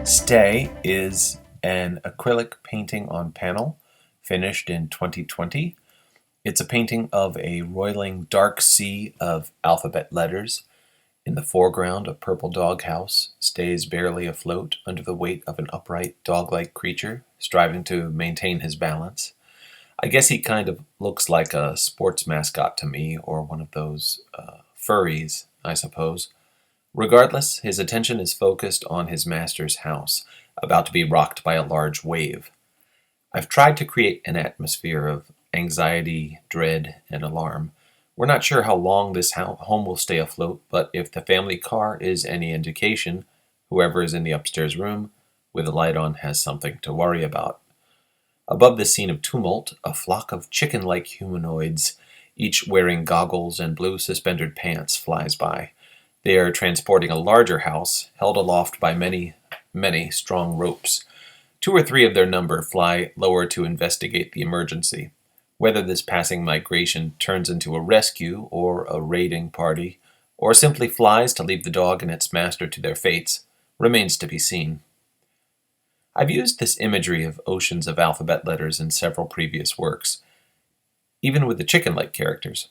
Stay is an acrylic painting on panel, finished in 2020. It's a painting of a roiling dark sea of alphabet letters. In the foreground, a purple doghouse stays barely afloat under the weight of an upright dog-like creature, striving to maintain his balance. I guess he kind of looks like a sports mascot to me, or one of those furries, I suppose. Regardless, his attention is focused on his master's house, about to be rocked by a large wave. I've tried to create an atmosphere of anxiety, dread, and alarm. We're not sure how long this home will stay afloat, but if the family car is any indication, whoever is in the upstairs room with the light on has something to worry about. Above this scene of tumult, a flock of chicken-like humanoids, each wearing goggles and blue suspended pants, flies by. They are transporting a larger house, held aloft by many, many strong ropes. 2 or 3 of their number fly lower to investigate the emergency. Whether this passing migration turns into a rescue or a raiding party, or simply flies to leave the dog and its master to their fates, remains to be seen. I've used this imagery of oceans of alphabet letters in several previous works, even with the chicken-like characters.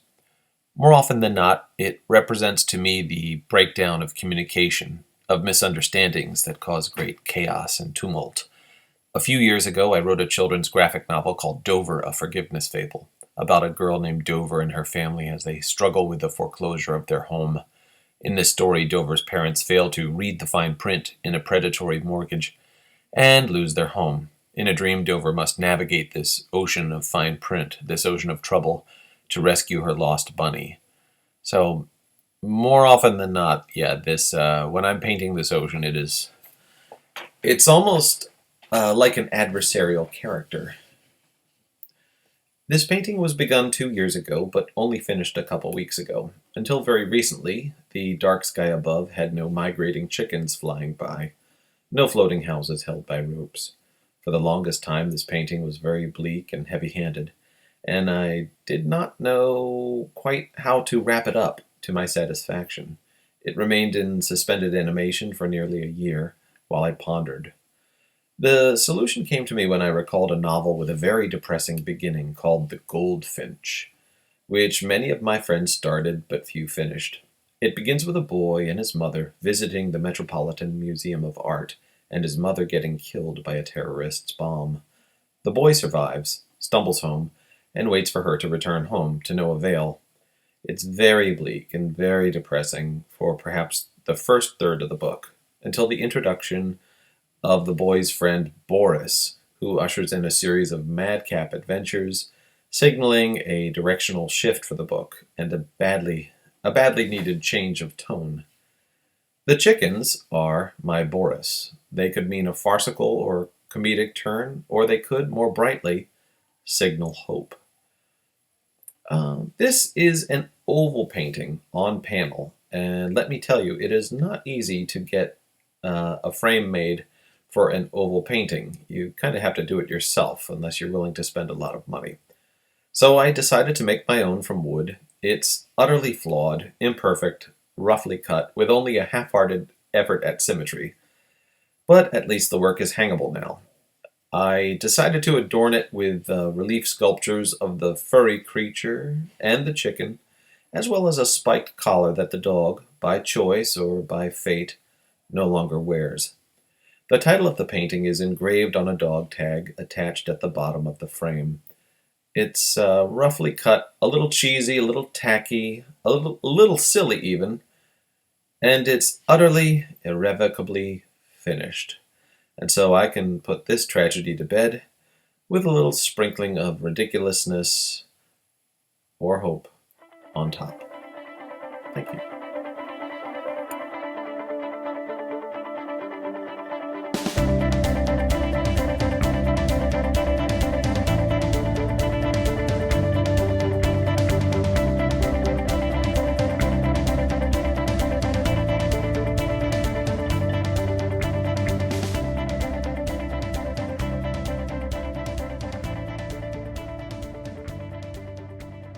More often than not, it represents to me the breakdown of communication, of misunderstandings that cause great chaos and tumult. A few years ago, I wrote a children's graphic novel called Dover, A Forgiveness Fable, about a girl named Dover and her family as they struggle with the foreclosure of their home. In this story, Dover's parents fail to read the fine print in a predatory mortgage and lose their home. In a dream, Dover must navigate this ocean of fine print, this ocean of trouble, to rescue her lost bunny. So, more often than not, when I'm painting this ocean, it's almost like an adversarial character. This painting was begun 2 years ago, but only finished a couple weeks ago. Until very recently, the dark sky above had no migrating chickens flying by, no floating houses held by ropes. For the longest time, this painting was very bleak and heavy-handed, and I did not know quite how to wrap it up to my satisfaction. It remained in suspended animation for nearly a year, while I pondered. The solution came to me when I recalled a novel with a very depressing beginning called The Goldfinch, which many of my friends started but few finished. It begins with a boy and his mother visiting the Metropolitan Museum of Art, and his mother getting killed by a terrorist's bomb. The boy survives, stumbles home, and waits for her to return home, to no avail. It's very bleak and very depressing for perhaps the first third of the book, until the introduction of the boy's friend Boris, who ushers in a series of madcap adventures, signaling a directional shift for the book and a badly needed change of tone. The chickens are my Boris. They could mean a farcical or comedic turn, or they could, more brightly, signal hope. This is an oval painting on panel, and let me tell you, it is not easy to get a frame made for an oval painting. You kind of have to do it yourself, unless you're willing to spend a lot of money. So I decided to make my own from wood. It's utterly flawed, imperfect, roughly cut, with only a half-hearted effort at symmetry. But at least the work is hangable now. I decided to adorn it with relief sculptures of the furry creature and the chicken, as well as a spiked collar that the dog, by choice or by fate, no longer wears. The title of the painting is engraved on a dog tag attached at the bottom of the frame. It's roughly cut, a little cheesy, a little tacky, a little silly even, and it's utterly, irrevocably finished. And so I can put this tragedy to bed with a little sprinkling of ridiculousness or hope on top. Thank you.